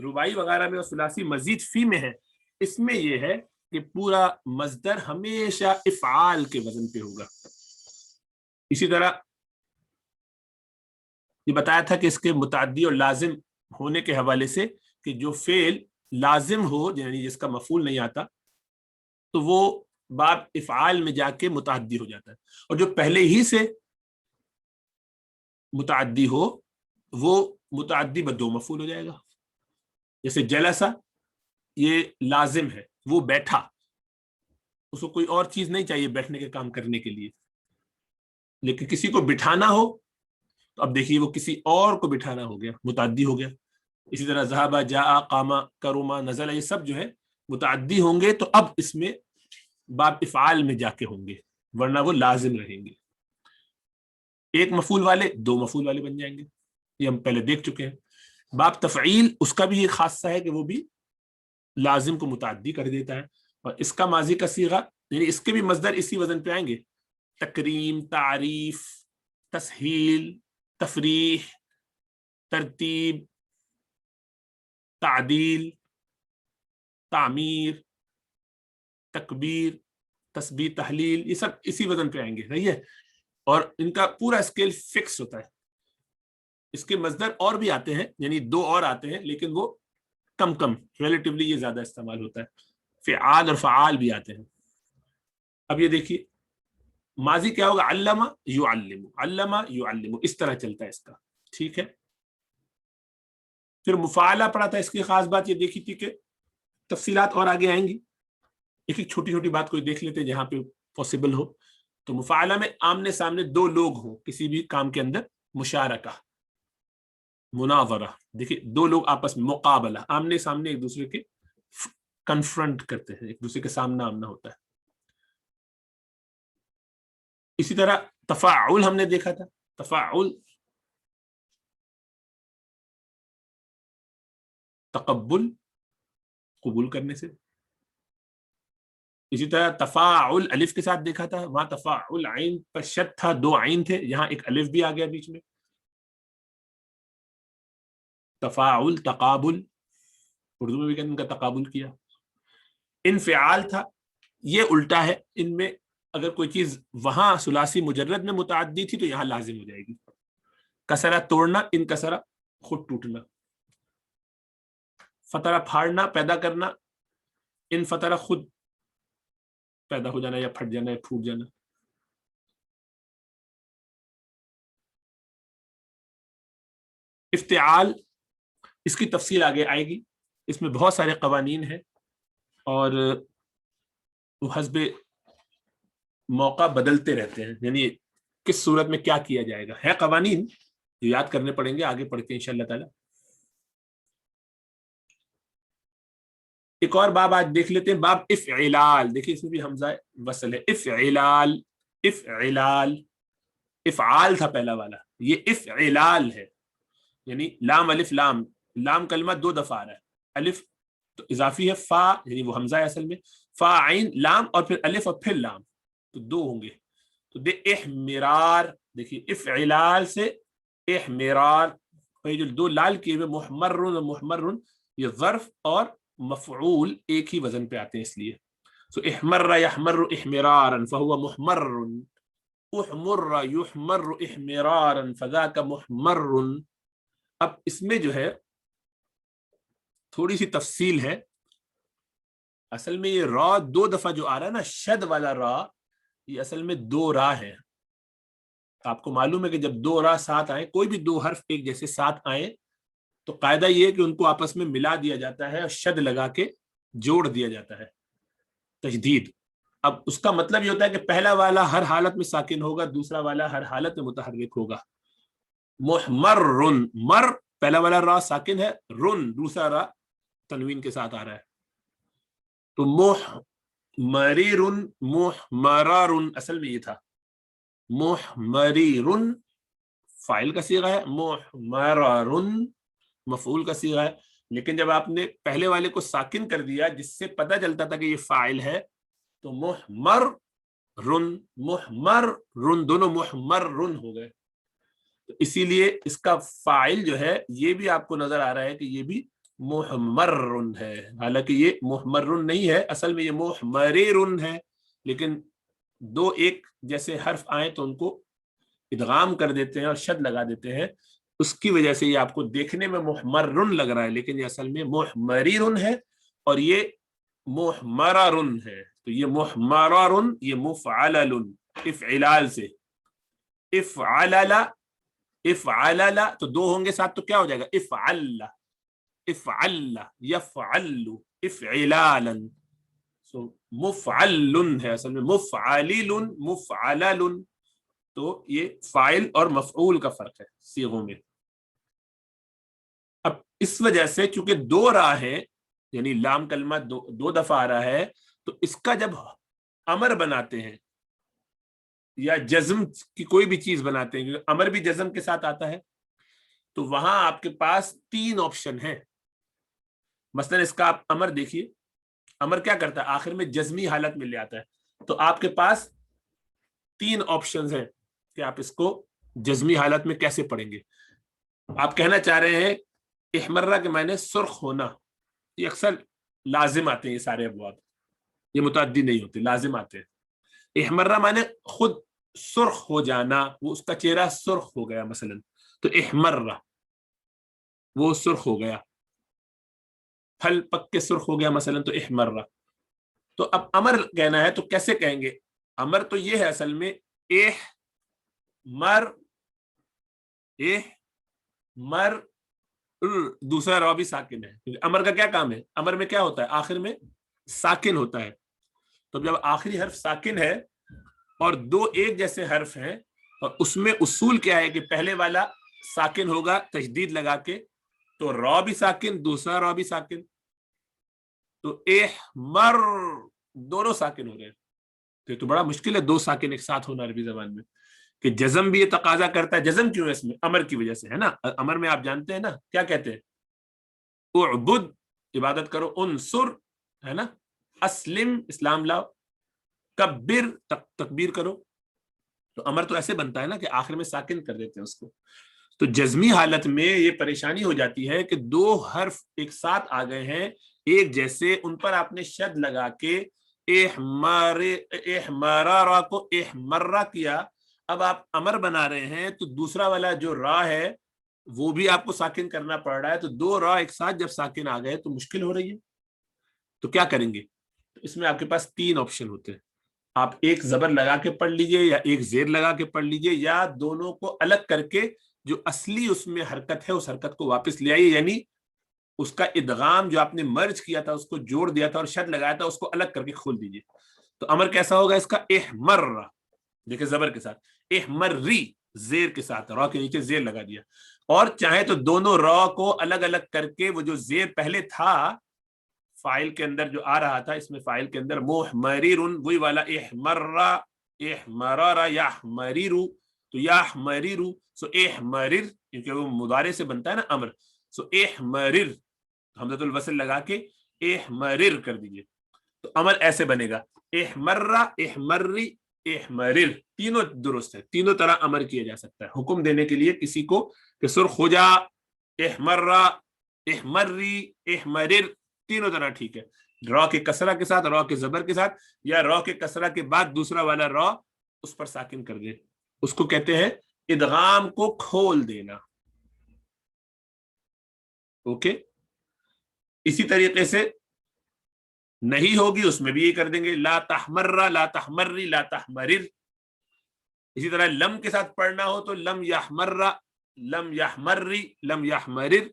رباعی وغیرہ میں اور ثلاثی مزید فی میں ہے، اس میں یہ ہے کہ پورا مصدر ہمیشہ افعال کے وزن پہ ہوگا. اسی طرح یہ بتایا تھا کہ اس کے متعدی اور لازم ہونے کے حوالے سے کہ جو فعل لازم ہو یعنی جس کا مفعول نہیں آتا تو وہ باب افعال میں جا کے متعدی ہو جاتا ہے، اور جو پہلے ہی سے متعدی ہو وہ متعدی بدو مفعول ہو جائے گا. جیسے جلسہ یہ لازم ہے، وہ بیٹھا، اس کو کوئی اور چیز نہیں چاہیے بیٹھنے کے کام کرنے کے لیے، لیکن کسی کو بٹھانا ہو تو اب دیکھیے وہ کسی اور کو بٹھانا ہو گیا، متعدی ہو گیا. اسی طرح ذہبہ، جاء، قام، کروما، نزل، یہ سب جو ہے متعدی ہوں گے تو اب اس میں باب افعال میں جا کے ہوں گے، ورنہ وہ لازم رہیں گے. ایک مفعول والے دو مفعول والے بن جائیں گے، یہ ہم پہلے دیکھ چکے ہیں. باب تفعیل اس کا بھی ایک خاصہ ہے کہ وہ بھی لازم کو متعدی کر دیتا ہے، اور اس کا ماضی کا صیغہ یعنی اس کے بھی مصدر اسی وزن پہ آئیں گے: تکریم، تعریف، تسہیل، تفریح، ترتیب، تعدیل، تعمیر، تکبیر، تسبیح، تحلیل، یہ سب اسی وزن پہ آئیں گے. صحیح ہے، اور ان کا پورا اسکیل فکس ہوتا ہے. اس کے مصدر اور بھی آتے ہیں، یعنی دو اور آتے ہیں، لیکن وہ کم ریلیٹیولی یہ زیادہ استعمال ہوتا ہے. فعال اور فعال بھی آتے ہیں. اب یہ دیکھیے ماضی کیا ہوگا: علم یعلم، علم یعلم، اس طرح چلتا ہے اس کا. ٹھیک ہے، پھر مفاعلہ پڑھا تھا. اس کی خاص بات یہ دیکھی تھی کہ تفصیلات اور آگے آئیں گی، ایک ایک چھوٹی چھوٹی بات کو دیکھ لیتے جہاں پہ پاسبل ہو. تو مفاعلہ میں آمنے سامنے دو لوگ ہوں کسی بھی کام کے اندر، مشارکہ، مناظرہ. دیکھیے دو لوگ آپس میں، مقابلہ، آمنے سامنے ایک دوسرے کے کنفرنٹ کرتے ہیں، ایک دوسرے کے سامنا آمنا ہوتا ہے. اسی طرح تفاعل ہم نے دیکھا تھا، تفاعل تقبل، قبول کرنے سے. اسی طرح تفاعل الف کے ساتھ دیکھا تھا، وہاں تفاعل عین پر شد تھا، دو عین تھے، یہاں ایک الف بھی آ گیا بیچ میں. تفاعل تقابل، اردو میں بھی کہتے ہیں ان کا تقابل کیا. انفعال تھا، یہ الٹا ہے، ان میں اگر کوئی چیز وہاں ثلاثی مجرد میں متعدی تھی تو یہاں لازم ہو جائے گی. کسرہ توڑنا، ان کسرہ خود ٹوٹنا. فترہ پھاڑنا، پیدا کرنا، ان فترہ خود پیدا ہو جانا یا پھٹ جانا یا پھوٹ جانا. افتعال، اس کی تفصیل آگے آئے گی، اس میں بہت سارے قوانین ہیں اور وہ حسب موقع بدلتے رہتے ہیں، یعنی کس صورت میں کیا کیا جائے گا. ہے قوانین جو یاد کرنے پڑیں گے آگے پڑھ کے انشاءاللہ تعالی. ایک اور باب آج دیکھ لیتے ہیں، باب افعلال. دیکھیے اس میں بھی حمزہ وصل ہے. افعلال، افعلال، افعال تھا پہلا والا، یہ افعلال ہے، یعنی لام الف لام، لام کلمہ دو دفعہ آ رہا ہے. الف تو اضافی ہے، فا یعنی وہ حمزہ ہے اصل میں، فا عین لام اور پھر الف اور پھر لام، تو دو ہوں گے. تو دے احمرار، دیکھیے افعلال سے احمرار، جو دو لال کیے ہوئے محمرن اور محمرن، یہ ظرف اور مفعول ایک ہی وزن پہ آتے ہیں اس لیے. سو احمر یحمر احمرارا فهو محمر، احمر یحمر احمرارا فذاک محمر. اب اس میں جو ہے تھوڑی سی تفصیل ہے. اصل میں یہ را دو دفعہ جو آ رہا ہے نا، شد والا را، یہ اصل میں دو را ہے. آپ کو معلوم ہے کہ جب دو را ساتھ آئیں، کوئی بھی دو حرف ایک جیسے ساتھ آئیں تو قاعدہ یہ ہے کہ ان کو آپس میں ملا دیا جاتا ہے اور شد لگا کے جوڑ دیا جاتا ہے، تجدید. اب اس کا مطلب یہ ہوتا ہے کہ پہلا والا ہر حالت میں ساکن ہوگا، دوسرا والا ہر حالت میں متحرک ہوگا. محمرن، مر پہلا والا را ساکن ہے، رن دوسرا را تنوین کے ساتھ آ رہا ہے. تو محمررن، محمرارن اصل میں یہ تھا. محمررن فاعل کا صیغہ ہے، محمرارن مفعول کا صیغہ ہے. لیکن جب آپ نے پہلے والے کو ساکن کر دیا جس سے پتہ چلتا تھا کہ یہ فاعل ہے، تو محمر رن دونوں محمر رن ہو گئے. تو اسی لیے اس کا فاعل جو ہے یہ بھی آپ کو نظر آ رہا ہے کہ یہ بھی محمر ہے. حالانکہ یہ محمر نہیں ہے، اصل میں یہ محمرر ہے، لیکن دو ایک جیسے حرف آئیں تو ان کو ادغام کر دیتے ہیں اور شد لگا دیتے ہیں، اس کی وجہ سے یہ آپ کو دیکھنے میں محمر لگ رہا ہے، لیکن یہ اصل میں محمرر ہے اور یہ محمرر ہے. تو یہ محمرر، یہ مفعلل، افعلال سے افعلل، افعلل تو دو ہوں گے ساتھ تو کیا ہو جائے گا؟ افعل، افعل، یفعل، افعلالا. سو مفعل ہے اصل میں، مفعلل، مفعلل. تو یہ فاعل اور مفعول کا فرق ہے صیغوں میں. اب اس وجہ سے چونکہ دو راہ ہیں، یعنی لام کلمہ دو دفعہ آ رہا ہے، تو اس کا جب امر بناتے ہیں یا جزم کی کوئی بھی چیز بناتے ہیں، کیونکہ امر بھی جزم کے ساتھ آتا ہے، تو وہاں آپ کے پاس تین آپشن ہیں. مثلا اس کا آپ امر دیکھیے، امر کیا کرتا ہے؟ آخر میں جزمی حالت میں لے آتا ہے. تو آپ کے پاس تین آپشنز ہیں کہ آپ اس کو جزمی حالت میں کیسے پڑھیں گے. آپ کہنا چاہ رہے ہیں احمرہ کے معنی سرخ ہونا، یہ اکثر لازم آتے ہیں، یہ سارے ابواب یہ متعدی نہیں ہوتے، لازم آتے ہیں. احمرہ معنی خود سرخ ہو جانا، وہ اس کا چہرہ سرخ ہو گیا مثلا، تو احمرہ وہ سرخ ہو گیا، پھل پک کے سرخ ہو گیا مثلا، تو احمرہ. تو اب امر کہنا ہے تو کیسے کہیں گے؟ امر تو یہ ہے اصل میں مر، مر، دوسرا را بھی ساکن ہے. امر کا کیا کام ہے؟ امر میں کیا ہوتا ہے؟ آخر میں ساکن ہوتا ہے. تو جب آخری حرف ساکن ہے اور دو ایک جیسے حرف ہیں، اور اس میں اصول کیا ہے کہ پہلے والا ساکن ہوگا تشدید لگا کے، تو را بھی ساکن، دوسرا را بھی ساکن، تو احمر دونوں ساکن ہو رہے ہیں. تو بڑا مشکل ہے دو ساکن ایک ساتھ ہونا عربی زبان میں، کہ جزم بھی یہ تقاضا کرتا ہے. جزم کیوں ہے اس میں؟ امر کی وجہ سے ہے نا. امر میں آپ جانتے ہیں نا کیا کہتے ہیں؟ اعبد، عبادت کرو، انصر ہے نا، اسلم اسلام لاؤ، کبر تکبیر کرو. تو امر تو ایسے بنتا ہے نا کہ آخر میں ساکن کر دیتے ہیں اس کو. تو جزمی حالت میں یہ پریشانی ہو جاتی ہے کہ دو حرف ایک ساتھ آ گئے ہیں ایک جیسے، ان پر آپ نے شد لگا کے احمرارا کو احمرہ کیا. اب آپ امر بنا رہے ہیں تو دوسرا والا جو را ہے وہ بھی آپ کو ساکن کرنا پڑ رہا ہے. تو دو را ایک ساتھ جب ساکن آ گئے تو مشکل ہو رہی ہے. تو کیا کریں گے؟ تو اس میں آپ کے پاس تین آپشن ہوتے ہیں. آپ ایک زبر لگا کے پڑھ لیجئے، یا ایک زیر لگا کے پڑھ لیجئے، یا دونوں کو الگ کر کے جو اصلی اس میں حرکت ہے اس حرکت کو واپس لے آئیے. یعنی اس کا ادغام جو آپ نے مرج کیا تھا، اس کو جوڑ دیا تھا اور شد لگایا تھا، اس کو الگ کر کے کھول دیجئے. تو امر کیسا ہوگا اس کا؟ احمر، دیکھیں زبر کے ساتھ، احمری زیر کے ساتھ، را کے نیچے زیر لگا دیا. اور چاہے تو دونوں را کو الگ الگ کر کے وہ جو زیر پہلے تھا فائل کے اندر جو آ رہا تھا، اس میں فائل کے اندر محمرر وہی والا احمرا، احمرارا یحمرر، تو یحمرر، سو احمرر کیونکہ وہ مضارع سے بنتا ہے نا امر، سو احمرر حمزۃ الوصل لگا کے احمرر کر دیجئے. تو امر ایسے بنے گا احمرا، احمری، احمرر. تینوں درست ہے، تینوں طرح امر کیا جا سکتا ہے حکم دینے کے لیے کسی کو کہ سرخ ہو جا، احمرا، احمری، احمرر، تینوں طرح ٹھیک ہے. را کے کسرہ کے ساتھ، را کے زبر کے ساتھ، یا را کے کسرہ کے بعد دوسرا والا را اس پر ساکن کر دے. اس کو کہتے ہیں ادغام کو کھول دینا. اوکے. اسی طریقے سے نہیں ہوگی اس میں بھی یہ کر دیں گے، لا تحمر، لا تحمری، لا تحمرر. اسی طرح لم کے ساتھ پڑھنا ہو تو لم یحمر، لم یحمری، لم یحمرر.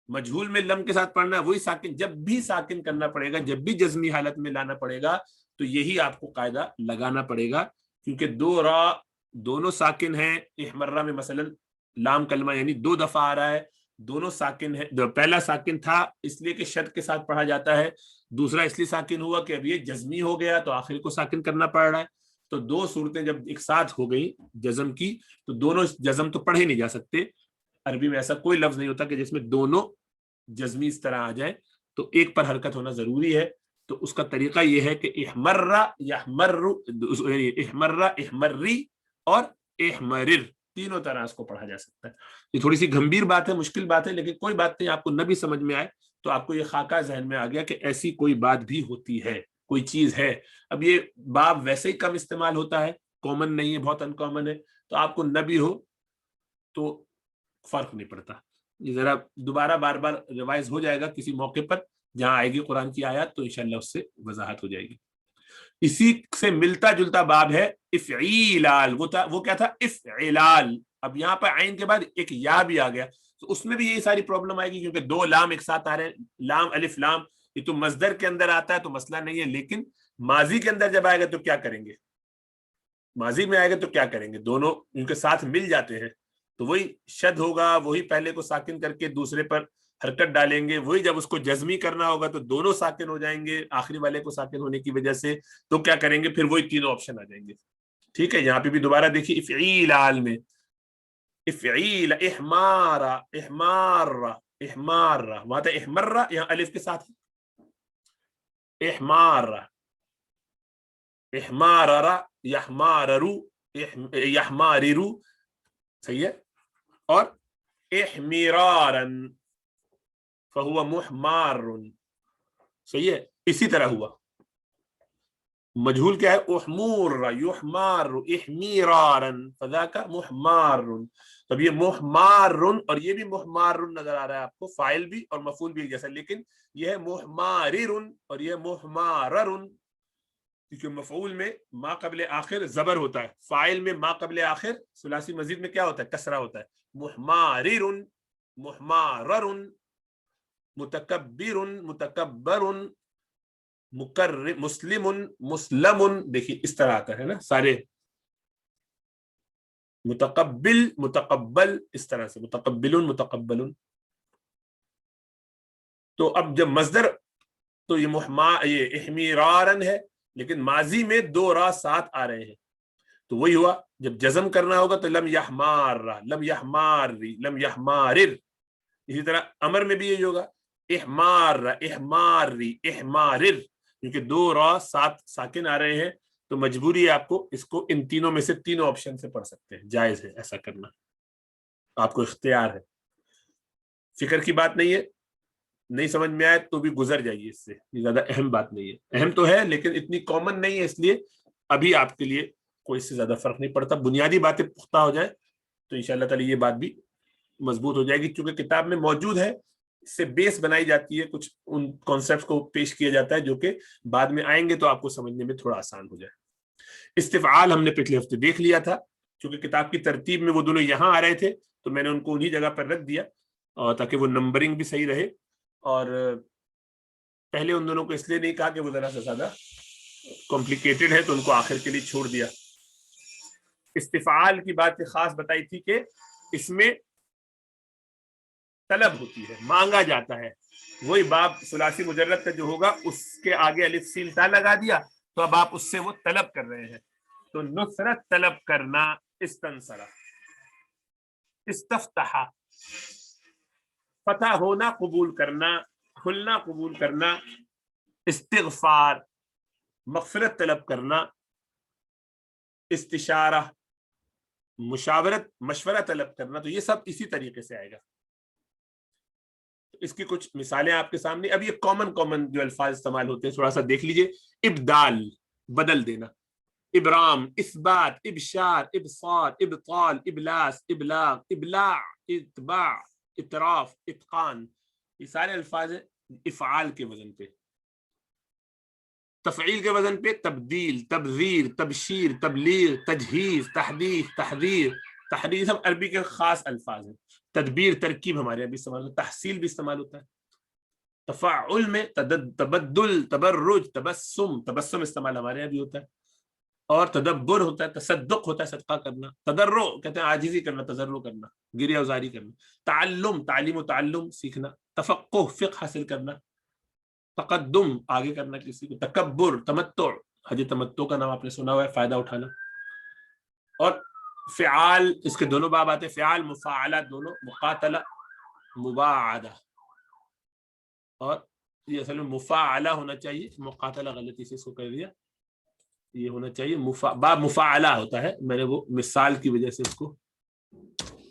مجہول میں لم کے ساتھ پڑھنا ہے، وہی ساکن جب بھی ساکن کرنا پڑے گا، جب بھی جزمی حالت میں لانا پڑے گا تو یہی آپ کو قاعدہ لگانا پڑے گا. کیونکہ دو را دونوں ساکن ہیں. احمرہ میں مثلا لام کلمہ یعنی دو دفعہ آ رہا ہے، دونوں ساکن ہے. پہلا ساکن تھا اس لیے کہ شد کے ساتھ پڑھا جاتا ہے، دوسرا اس لیے ساکن ہوا کہ اب یہ جزمی ہو گیا تو آخر کو ساکن کرنا پڑ رہا ہے. تو دو صورتیں جب ایک ساتھ ہو گئی جزم کی تو دونوں جزم تو پڑھے نہیں جا سکتے. عربی میں ایسا کوئی لفظ نہیں ہوتا کہ جس میں دونوں جزمی اس طرح آ جائے، تو ایک پر حرکت ہونا ضروری ہے. تو اس کا طریقہ یہ ہے کہ احمرہ، یحمر، احمرہ، احمری اور احمرر، تینوں طرح اس کو پڑھا جا سکتا ہے. یہ تھوڑی سی گمبھیر بات ہے، مشکل بات ہے، لیکن کوئی بات نہیں، آپ کو نہ بھی سمجھ میں آئے تو آپ کو یہ خاکہ ذہن میں آ گیا کہ ایسی کوئی بات بھی ہوتی ہے، کوئی چیز ہے. اب یہ باب ویسے ہی کم استعمال ہوتا ہے، کامن نہیں ہے، بہت ان کامن ہے، تو آپ کو نہ بھی ہو تو فرق نہیں پڑتا. یہ ذرا دوبارہ بار بار ریوائز ہو جائے گا کسی موقع پر جہاں آئے گی قرآن کی آیات، تو انشاءاللہ اس سے وضاحت ہو جائے گی. اسی سے ملتا جلتا باب ہے افعیلال. وہ کیا تھا؟ افعلال. اب یہاں پر عین کے بعد ایک یا بھی آ گیا، تو اس میں بھی یہی ساری پرابلم آئے گی، کیونکہ دو لام ایک ساتھ آ رہے ہیں، لام الف لام. یہ تو مصدر کے اندر آتا ہے تو مسئلہ نہیں ہے، لیکن ماضی کے اندر جب آئے گا تو کیا کریں گے؟ ماضی میں آئے گا تو کیا کریں گے؟ دونوں ان کے ساتھ مل جاتے ہیں، تو وہی شد ہوگا، وہی پہلے کو ساکن کر کے دوسرے پر حرکت ڈالیں گے، وہی جب اس کو جزمی کرنا ہوگا تو دونوں ساکن ہو جائیں گے آخری والے کو ساکن ہونے کی وجہ سے. تو کیا کریں گے؟ پھر وہی تینوں آپشن آ جائیں گے. ٹھیک ہے، یہاں پہ بھی دوبارہ دیکھیے افعیلال میں افعیل، احمارا احمارا احمارا، وہاں تھا احمرا، یہاں الف کے ساتھ احمارا احماررا یحماررو یحماررو، صحیح ہے. اور احمرارن فہو محمار، صحیح ہے. اسی طرح ہوا مجہول کیا ہے؟ احمور یحمار احمیرارن فذاک محمار. تب یہ محمار اور یہ بھی محمار نظر آ رہا ہے آپ کو، فاعل بھی اور مفعول بھی جیسا، لیکن یہ ہے محمارر اور یہ محمارر، کیونکہ مفعول میں ما قبل آخر زبر ہوتا ہے، فاعل میں ما قبل آخر ثلاثی مزید میں کیا ہوتا ہے؟ کسرہ ہوتا ہے. محمارر محمارر متکبر متکبر مسلم مسلم، دیکھیے اس طرح آتا ہے نا سارے، متقبل متقبل، اس طرح سے متقبل متقبل. تو اب جب مصدر تو یہ احمیرارن ہے، لیکن ماضی میں دو را ساتھ آ رہے ہیں، تو وہی ہوا. جب جزم کرنا ہوگا تو لم یحمار لم یحماری لم یحمارر. اسی طرح امر میں بھی یہی ہوگا، احمار احماری احمارر، کیونکہ دو را ساتھ ساکن آ رہے ہیں، تو مجبوری ہے آپ کو اس کو ان تینوں میں سے تینوں آپشن سے پڑھ سکتے ہیں، جائز ہے ایسا کرنا، آپ کو اختیار ہے. فکر کی بات نہیں ہے، نہیں سمجھ میں آئے تو بھی گزر جائیے، اس سے یہ زیادہ اہم بات نہیں ہے. اہم تو ہے لیکن اتنی کامن نہیں ہے، اس لیے ابھی آپ کے لیے کوئی اس سے زیادہ فرق نہیں پڑتا. بنیادی باتیں پختہ ہو جائیں تو انشاءاللہ تعالی یہ بات بھی مضبوط ہو جائے گی، چونکہ کتاب میں موجود ہے، اس سے بیس بنائی جاتی ہے، کچھ ان کانسیپٹس کو پیش کیا جاتا ہے جو کہ بعد میں آئیں گے تو آپ کو سمجھنے میں تھوڑا آسان ہو جائے. استفعال ہم نے پچھلے ہفتے دیکھ لیا تھا، چونکہ کتاب کی ترتیب میں وہ دونوں یہاں آ رہے تھے تو میں نے ان کو انہی جگہ پر رکھ دیا، اور تاکہ وہ نمبرنگ بھی صحیح رہے. اور پہلے ان دونوں کو اس لیے نہیں کہا کہ وہ ذرا سا زیادہ کمپلیکیٹڈ ہے، تو ان کو آخر کے لیے چھوڑ دیا. استفعال کی بات خاص بتائی تھی کہ اس میں طلب ہوتی ہے، مانگا جاتا ہے. وہی باب ثلاثی مجرد کا جو ہوگا اس کے آگے الف سین تا لگا دیا، تو اب آپ اس سے وہ طلب کر رہے ہیں. تو نصرت طلب کرنا، استنصرہ استفتح فتح ہونا قبول کرنا، کھلنا قبول کرنا، استغفار مغفرت طلب کرنا، استشارہ مشاورت مشورہ طلب کرنا. تو یہ سب اسی طریقے سے آئے گا. اس کی کچھ مثالیں آپ کے سامنے. اب یہ کامن جو الفاظ استعمال ہوتے ہیں تھوڑا سا دیکھ لیجئے. ابدال بدل دینا، ابرام اثبات ابشار ابصار ابطال ابلاس ابلاغ ابلاع اتباع اطراف اتقان، یہ سارے الفاظ ہیں افعال کے وزن پہ. تفعیل کے وزن پہ تبدیل تبذیر تبشیر تبلیغ تجہیز تحدیث تحذیر تحریر، سب عربی کے خاص الفاظ ہیں. تدبیر ترکیب ہمارے یہاں بھی استعمال ہوتا ہے، تحصیل بھی استعمال ہوتا ہے. تفاعل میں تبدل تبرج تبسم، تبسم استعمال ہمارے یہاں بھی ہوتا ہے. اور تدبر ہوتا ہے، تصدق ہوتا ہے صدقہ کرنا. تضرع کہتے ہیں عاجزی کرنا، تضرع کرنا، گریہ ازاری کرنا. تعلم تعلیم و تعلم سیکھنا. تفقہ فقہ حاصل کرنا. تقدم آگے کرنا کسی کو. تکبر تمتع، حج تمتع کا نام آپ نے سنا ہوا ہے، فائدہ اٹھانا. اور فعال اس کے دونوں باب آتے ہیں، فعال مفاعلہ دونوں، مقاتلہ مباعدہ. اور یہ اصل میں مفاعلہ ہونا چاہیے، مقاتلہ غلطی سے اس کو کر دیا، یہ ہونا چاہیے باب مفاعلہ ہوتا ہے. میں نے وہ مثال کی وجہ سے اس کو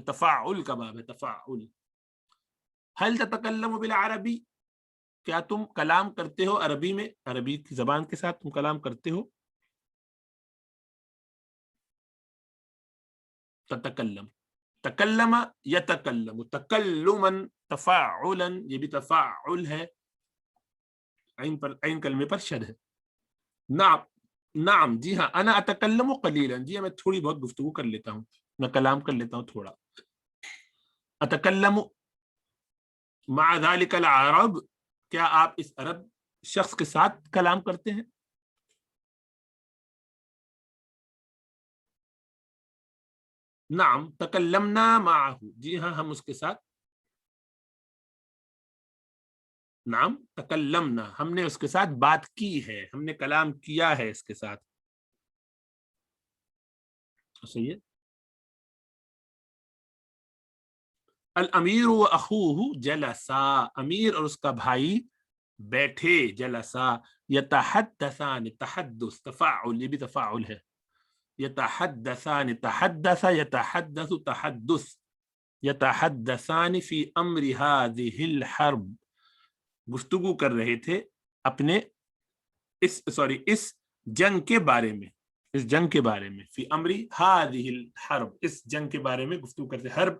تفاعل کا باب ہے، تفاعل. هل تتکلم بالعربی، کیا تم کلام کرتے ہو عربی میں، عربی کی زبان کے ساتھ تم کلام کرتے ہو. تتکلم، تکلم یتکلم، تکلما تفاعلا، یہ بھی تفاعل ہے، عین کلمے پر شد ہے. نعم، نعم جی ہاں، انا اتکلم قلیلا، جی ہاں میں تھوڑی بہت گفتگو کر لیتا ہوں، میں کلام کر لیتا ہوں تھوڑا. اتکلم مع ذلك العرب، کیا آپ اس عرب شخص کے ساتھ کلام کرتے ہیں. نعم تکلمنا معه، جی ہاں ہم اس کے ساتھ، نعم تکلمنا ہم نے اس کے ساتھ بات کی ہے، ہم نے کلام کیا ہے اس کے ساتھ. صحیح ہے. الامیر و اخوہ جلسا، امیر اور اس کا بھائی بیٹھے، جلسا. یتحدثان، تحدث تفاعل، یہ بھی تفاعل ہے. یتحدثان، تحدث یتحدث تحدث. یتحدثان فی امر هذه الحرب، گفتگو کر رہے تھے اپنے اس جنگ کے بارے میں، اس جنگ کے بارے میں. فی امر هذه الحرب، اس جنگ کے بارے میں گفتگو کرتے. حرب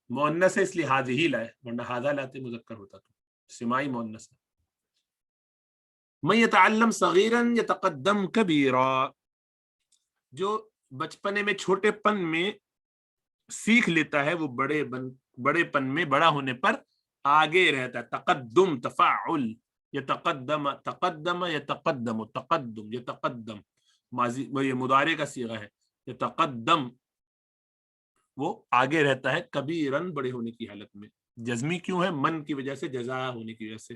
مؤنث ہے اس لیے هذه لائے، ورنہ هذا لاتے مذکر ہوتا تو سمائی مؤنث ہے. من يتعلم صغیرا یتقدم کبیرا، جو بچپنے میں چھوٹے پن میں سیکھ لیتا ہے وہ بڑے پن میں بڑا ہونے پر آگے رہتا ہے. تقدم تفاعل، یتقدم تقدم یتقدم، تقدم یتقدم ماضی، یہ مضارع کا صیغہ ہے. یتقدم وہ آگے رہتا ہے، کبیرن بڑے ہونے کی حالت میں. جزمی کیوں ہے؟ من کی وجہ سے، جزا ہونے کی وجہ سے،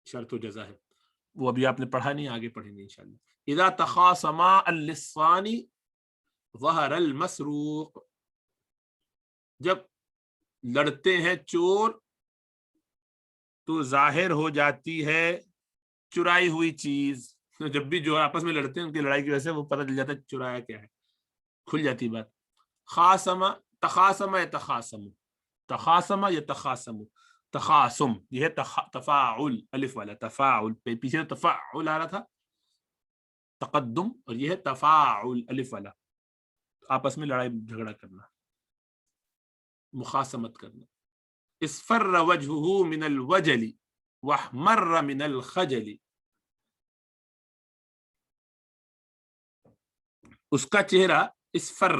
شرط و جزا ہے. وہ ابھی آپ نے پڑھا نہیں، آگے پڑھیں گے انشاءاللہ. اذا تخاصما اللصان ظہر المسروق، جب لڑتے ہیں چور تو ظاہر ہو جاتی ہے چرائی ہوئی چیز. جب بھی جو آپس میں لڑتے ہیں ان کی لڑائی کی وجہ سے وہ پتہ چل جاتا ہے چرایا کیا ہے، کھل جاتی بات. خاصم، تخاصم یتخاصم، تخاصم یتخاصم، تخاصم یہ ہے تفاعل، الف والا تفاعل، پیچھے تفاعل آ رہا تھا تقدم، اور یہ ہے تفاعل الف والا، آپس میں لڑائی جھگڑا کرنا، مخاصمت کرنا. اصفر وجهه من الوجل واحمر من الخجل، اس کا چہرہ اصفر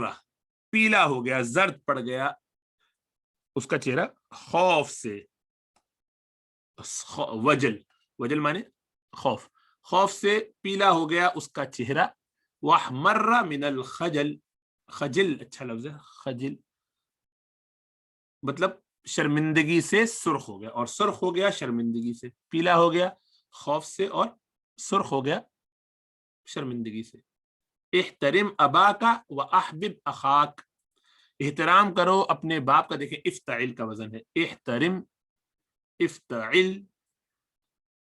پیلا ہو گیا، زرد پڑ گیا اس کا چہرہ خوف سے. وجل، وجل مانے خوف، خوف سے پیلا ہو گیا اس کا چہرہ. واحمر من الخجل، خجل اچھا لفظ ہے، خجل مطلب شرمندگی سے سرخ ہو گیا، اور سرخ ہو گیا شرمندگی سے، پیلا ہو گیا خوف سے اور سرخ ہو گیا شرمندگی سے. احترم اباکا واحبب اخاک، احترام کرو اپنے باپ کا. دیکھیں افتعل کا وزن ہے، احترم افتعل،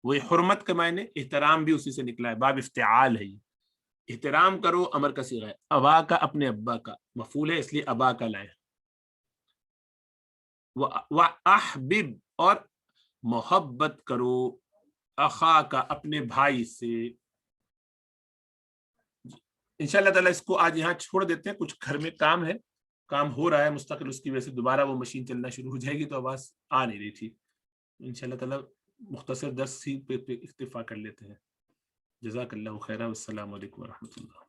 وہی حرمت کا معنی، احترام بھی اسی سے نکلا ہے، باب افتعال ہے. یہ احترام کرو امر کا صیغہ ہے. ابا کا اپنے ابا کا مفعول ہے اس لیے ابا کا لائے. وَأَحْبِبْ اور محبت کرو، اخا کا اپنے بھائی سے. انشاءاللہ تعالیٰ اس کو آج یہاں چھوڑ دیتے ہیں، کچھ گھر میں کام ہے، کام ہو رہا ہے مستقل، اس کی وجہ سے دوبارہ وہ مشین چلنا شروع ہو جائے گی تو آواز آ نہیں رہی تھی. انشاءاللہ تعالیٰ مختصر درس ہی پہ اکتفا کر لیتے ہیں. جزاک اللہ خیرا، والسلام علیکم ورحمۃ اللہ.